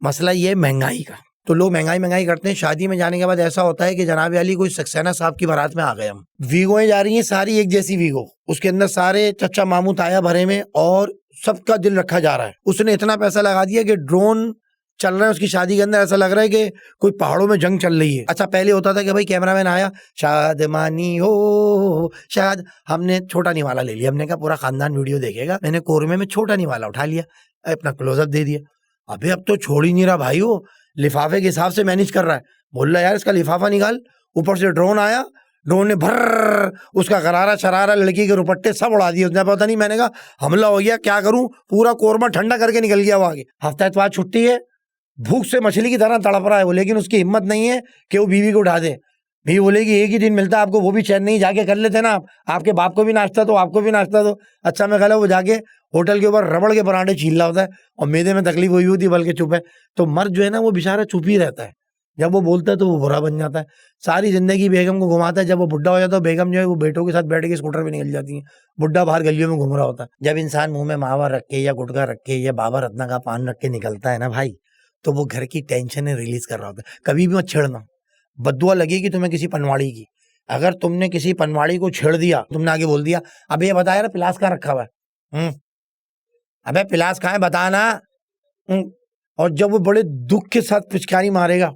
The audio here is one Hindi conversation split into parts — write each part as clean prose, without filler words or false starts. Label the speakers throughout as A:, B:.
A: मसला ये महंगाई का। तो लोग महंगाई करते हैं। शादी में जाने के बाद ऐसा होता है कि जनाब अली कोई सक्सेना साहब की बारात में आ गए हम। वीगोएं जा रही हैं सारी एक जैसी वीगो, उसके अंदर सारे चच्चा मामू ताया भरे में और सबका दिल रखा जा रहा है। उसने इतना पैसा लगा दिया कि ड्रोन चल रहा है उसकी शादी के अंदर, ऐसा लग रहा है कि कोई पहाड़ों में जंग चल रही है। अच्छा पहले होता था कि भाई कैमरामैन आया, शादमानी हो शाद, हमने छोटा निवाला ले लिया, हमने कहा पूरा खानदान वीडियो देखेगा, मैंने कोरमे में छोटा निवाला उठा लिया, अपना क्लोजअप दे दिया। अबे अब तो छोड़ ही नहीं रहा भाई, वो लिफाफे के हिसाब से मैनेज कर रहा है। बोल रहा यार इसका लिफाफा निकाल। ऊपर से ड्रोन आया, ड्रोन ने भर उसका गरारा शरारा लड़की के रुपट्टे सब उड़ा दिए उसने। पता नहीं, मैंने कहा हमला हो गया, क्या करूं, पूरा कोरमा ठंडा करके निकल गया वो आगे। हफ्ता इतवार छुट्टी है, भूख से मछली की तरह तड़प रहा है वो, लेकिन उसकी हिम्मत नहीं है कि वो बीवी को उठा दे। बीवी बोलेगी एक ही दिन मिलता है आपको, वो भी चैन नहीं, जाके कर लेते ना आप, आपके बाप को भी नाश्ता दो, आपको भी नाश्ता दो। अच्छा मैं कहा वो जाके होटल के ऊपर रबड़ के पराठे छील रहा होता है और मेदे में तकलीफ हुई होती है, बल्कि चुप है। तो मर्द जो है ना वो बेचारा चुप ही रहता है, जब वो बोलता है तो वो बुरा बन जाता है। सारी जिंदगी बेगम को घुमाता है, जब वो बुढ़ा हो जाता है बेगम जो है वो बेटों के साथ बैठ के स्कूटर पे निकल जाती है, बुढ़ा बाहर गलियों में घूम रहा होता है। जब इंसान मुंह में मावा रख के या गुटखा रख के या बाबा रत्ना का पान रख के निकलता है ना भाई, तो वो घर की टेंशन रिलीज कर रहा होता है। कभी भी मत छेड़ना, बद्दुआ लगेगी तुम्हें किसी पनवाड़ी की। अगर तुमने किसी पनवाड़ी को छेड़ दिया, तुमने आगे बोल दिया अब ये बता यार पिलास कहाँ रखा हुआ है, अबे पिलास कहाँ है बताना। और जब वो बड़े दुख के साथ पिचकारी मारेगा,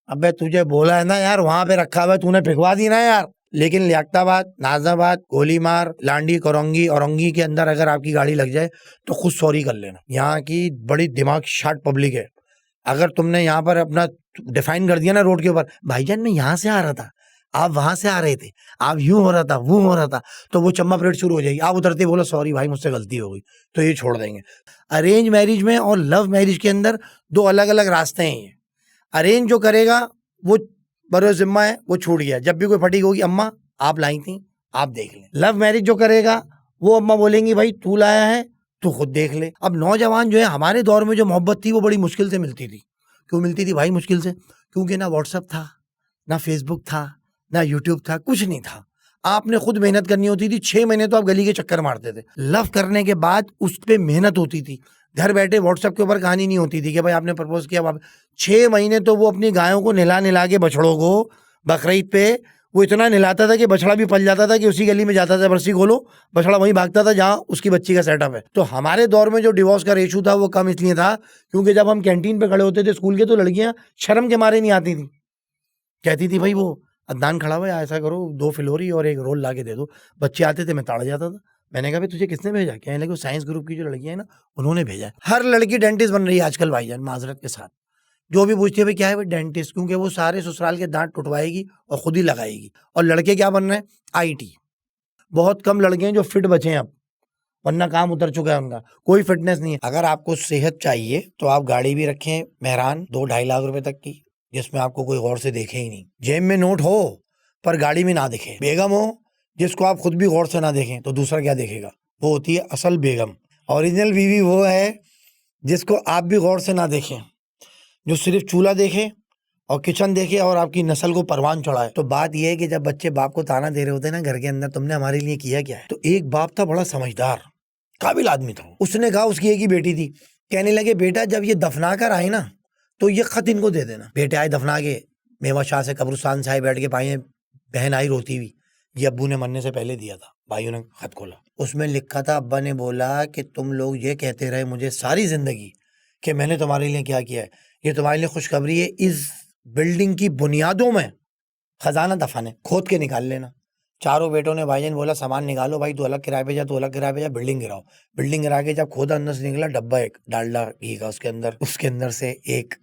A: अबे तुझे बोला है ना यार वहां पे रखा हुआ है, तूने फेंकवा दी ना यार। लेकिन लियाकताबाद, नाजाबाद, गोलीमार, लांडी, करौंगी, औरंगी के अंदर अगर आपकी गाड़ी लग जाए तो खुद सॉरी कर लेना। यहाँ की बड़ी दिमाग शार्ट पब्लिक है। अगर तुमने यहाँ पर अपना डिफाइन कर दिया ना रोड के ऊपर, भाईजान मैं यहाँ से आ रहा था, आप वहां से आ रहे थे, आप यूं हो रहा था, वो हो रहा था, तो वो चम्मा परेड शुरू हो जाएगी। आप उतरते बोलो सॉरी भाई मुझसे गलती हो गई, तो ये छोड़ देंगे। अरेंज मैरिज में और लव मैरिज के अंदर दो अलग अलग रास्ते हैं ये। अरेंज जो करेगा वो बरो जिम्मा है, वो छूट गया, जब भी कोई फटीक होगी अम्मा आप लाई थी आप देख लें। लव मैरिज जो करेगा वो अम्मा बोलेंगी भाई तू लाया है तू खुद देख ले। अब नौजवान जो है, हमारे दौर में जो मोहब्बत थी वो बड़ी मुश्किल से मिलती थी। क्यों मिलती थी भाई मुश्किल से? क्योंकि ना व्हाट्सअप था, ना फेसबुक था, ना यूट्यूब था, कुछ नहीं था। आपने खुद मेहनत करनी होती थी, 6 महीने तो आप गली के चक्कर मारते थे। लव करने के बाद उस पर मेहनत होती थी, घर बैठे व्हाट्सएप के ऊपर कहानी नहीं होती थी कि भाई आपने प्रपोज किया। 6 महीने तो वो अपनी गायों को निला के, बछड़ों को बकरीद पे वो इतना निलाता था कि बछड़ा भी पल जाता था, कि उसी गली में जाता था, बरसी खोलो बछड़ा वहीं भागता था जहां उसकी बच्ची का सेटअप है। तो हमारे दौर में जो डिवोर्स का रेशो था वो कम इसलिए था क्योंकि जब हम कैंटीन पे खड़े होते थे स्कूल के, तो लड़कियां शर्म के मारे नहीं आती थी, कहती थी भाई वो अदनान खड़ा हुआ है, ऐसा करो 2 फिलोरी और 1 रोल ला के दे दो। बच्चे आते थे, मैं ताड़ जाता था। मैंने कहा भाई तुझे किसने भेजा? कहने लगे साइंस ग्रुप की जो लड़कियां है ना उन्होंने भेजा है। हर लड़की डेंटिस्ट बन रही है आजकल भाईजान, माजरत के साथ। जो भी पूछती है भाई क्या है भाई डेंटिस्ट, क्योंकि वो सारे ससुराल के दांत टुटवाएगी और खुद ही लगाएगी। और लड़के क्या बन रहे हैं? IT। बहुत कम लड़के हैं जो फिट बचे हैं अब, वरना काम उतर चुका है उनका, कोई फिटनेस नहीं है। अगर आपको सेहत चाहिए तो आप गाड़ी भी रखें मेहरान 2-2.5 लाख रुपए तक की, जिसमें आपको कोई गौर से देखे ही नहीं। जेब में नोट हो पर गाड़ी में ना दिखे। बेगम हो जिसको आप खुद भी गौर से ना देखें तो दूसरा क्या देखेगा? वो होती है असल बेगम। ओरिजिनल बीवी वो है जिसको आप भी गौर से ना देखें, जो सिर्फ चूल्हा देखे और किचन देखे और आपकी नस्ल को परवान चढ़ाए। तो बात यह है कि जब बच्चे बाप को ताना दे रहे होते हैं ना घर के अंदर, तुमने हमारे लिए किया क्या है? तो एक बाप था बड़ा समझदार, काबिल आदमी था। उसने कहा, उसकी एक ही बेटी थी, कहने लगे बेटा जब ये दफना कर आए ना तो ये खत इनको दे देना। बेटे आए दफना के, मेवा शाह से कब्रिस्तान से आए, बैठ के पाए, बहन आई रोती हुई, ये अब्बू ने मरने से पहले दिया था। भाइयों ने खत खोला, उसमें लिखा था, अब्बा ने बोला कि तुम लोग ये कहते रहे मुझे सारी जिंदगी कि मैंने तुम्हारे लिए क्या किया है, ये तुम्हारे लिए खुशखबरी है, इस बिल्डिंग की बुनियादों में खजाना दफन है, खोद के निकाल लेना। चारों बेटों ने भाईजान बोला सामान निकालो भाई, तू अलग किराए पे जा, तू अलग किराए पे जा, बिल्डिंग गिराओ। बिल्डिंग गिरा के जब खोदा, अंदर से निकला डब्बा एक डालडा घी का, उसके अंदर से एक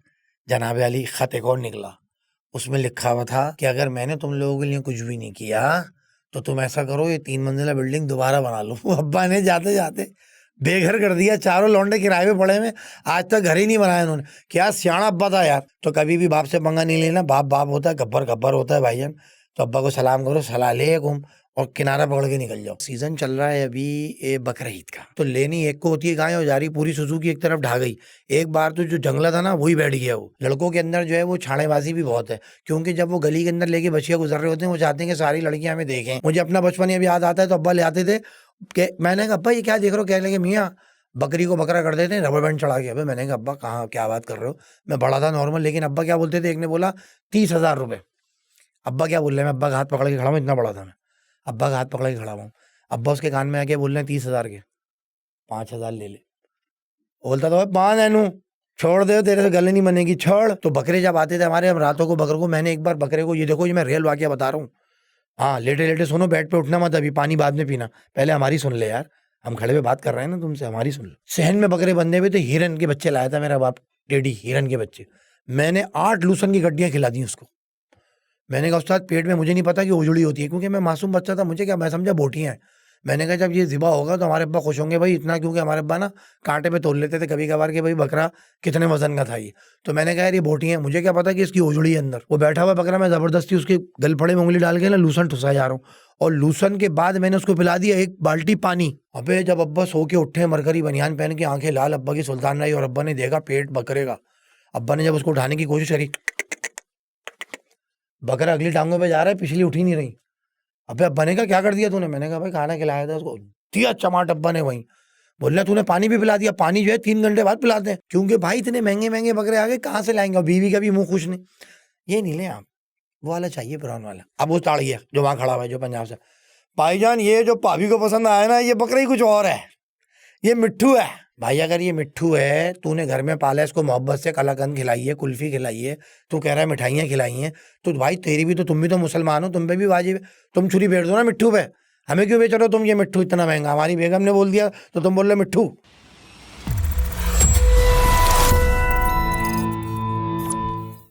A: जनाब अली खत एक और निकला। उसमें लिखा हुआ था कि अगर मैंने तुम लोगों के लिए कुछ भी नहीं किया तो तुम ऐसा करो, ये 3 मंजिला बिल्डिंग दोबारा बना लो। अब्बा ने जाते जाते बेघर कर दिया, चारों लौंडे किराए पे पड़े में, आज तक घर ही नहीं बनाया उन्होंने। क्या सियाना अब्बा था यार। तो कभी भी बाप से पंगा नहीं लेना, बाप बाप होता है, गब्बर गब्बर होता है भाईजान। तो अब्बा को सलाम करो, सलालेकुम, और किनारा पकड़ के निकल जाओ। सीजन चल रहा है अभी बकरा ईद का, तो लेनी एक को होती है गाय, और जा रही पूरी सुजुकी एक तरफ ढा गई। एक बार तो जो जंगला था ना वही बैठ गया। वो लड़कों के अंदर जो है वो छाड़ेबाजी भी बहुत है, क्योंकि जब वो गली के अंदर लेके बच्चियां गुजर रहे होते हैं, वो चाहते हैं कि सारी लड़कियां हमें देखें। मुझे अपना बचपन अभी याद आता है, तो अब्बा ले आते थे कि मैंने कहा अब्बा ये क्या देख रहे हो? कहने लगे मियाँ बकरी को बकरा कर देते हैं रबर बैंड चढ़ा के। अबे मैंने कहा अब्बा कहाँ क्या बात कर रहे हो, मैं बड़ा था नॉर्मल, लेकिन अब्बा क्या बोलते थे, एक ने बोला 30,000 रुपये। अब्बा क्या बोल रहे हैं, मैं अब्बा का हाथ पकड़ के खड़ा हूँ, इतना बड़ा था मैं, अब्बा का हाथ पकड़ के खड़ा हूँ। अब्बा उसके कान में आके बोल रहे हैं 30,000 के, 5,000 ले ले। बोलता था 5 है नू, छोड़ दे तेरे से गले नहीं बनेगी, छोड़। तो बकरे जब आते थे हमारे, हम रातों को बकरे को, मैंने एक बार बकरे को, ये देखो ये मैं रियल वाकया बता रहा हूँ, हाँ लेटे लेटे सुनो, बेड पे उठना मत, अभी पानी बाद में पीना, पहले हमारी सुन ले यार, हम खड़े पे बात कर रहे हैं ना तुमसे, हमारी सुन लो। सहन में बकरे बंधे हुए थे, हिरन के बच्चे लाया था मेरा बाप टेडी, हिरन के बच्चे। मैंने 8 लूसन की गड्डियां खिला दी उसको। मैंने कहा उस्ताद पेट में, मुझे नहीं पता कि उजड़ी होती है, क्योंकि मैं मासूम बच्चा था, मुझे क्या, मैं समझा बोटियां हैं। मैंने कहा जब ये ज़िबा होगा तो हमारे अब्बा खुश होंगे भाई इतना, क्योंकि हमारे अब्बा ना कांटे पे तोल लेते थे कभी कभार कि भाई बकरा कितने वजन का था ये। तो मैंने कहा यार ये बोटियां हैं, मुझे क्या पता कि इसकी उजड़ी है अंदर। वो बैठा हुआ बकरा, मैं ज़बरदस्ती उसके गलफड़े में उंगली डाल के ना लूसन ठुसा जा रहा हूँ, और लूसन के बाद मैंने उसको पिला दिया 1 बाल्टी पानी। अबे जब अब्बा सो के उठे, मरकरी बनियान पहन के, आंखें लाल, अब्बा की सुल्तान रही, और अब्बा ने देखा पेट बकरे का। अब्बा ने जब उसको उठाने की कोशिश करी, बकरा अगली टांगों पे जा रहा है, पिछली उठ ही नहीं रही। अबे अब्बा ने कहा क्या कर दिया तूने, मैंने कहा भाई खाना खिलाया था उसको, दिया चमाट अब्बा ने वहीं। बोल रहा तूने पानी भी पिला दिया, पानी जो है 3 घंटे बाद पिलाते हैं, क्योंकि भाई इतने महंगे महंगे बकरे आ गए, कहाँ से लाएंगे, और बीवी का भी मुंह खुश नहीं, ये नहीं ले आप, वो वाला चाहिए ब्राउन वाला। अब वो ताड़िए जो वहाँ खड़ा हुआ है, जो पंजाब से, भाईजान ये जो भाभी को पसंद आया ना, ये बकरा ही कुछ और है, ये मिट्ठू है। भाई अगर ये मिट्ठू है, तूने घर में पाला, इसको मोहब्बत से कलाकंद खिलाई है, कुल्फी खिलाई है, तू कह रहा है मिठाइयाँ खिलाई हैं, तो भाई तेरी भी तो, तुम भी तो मुसलमान हो, तुम पे भी वाजिब है, तुम छुरी फेर दो ना मिट्ठू पे। हमें क्यों बेच रहे हो तुम ये मिट्ठू इतना महंगा, हमारी बेगम ने बोल दिया तो तुम बोल रहे मिट्ठू।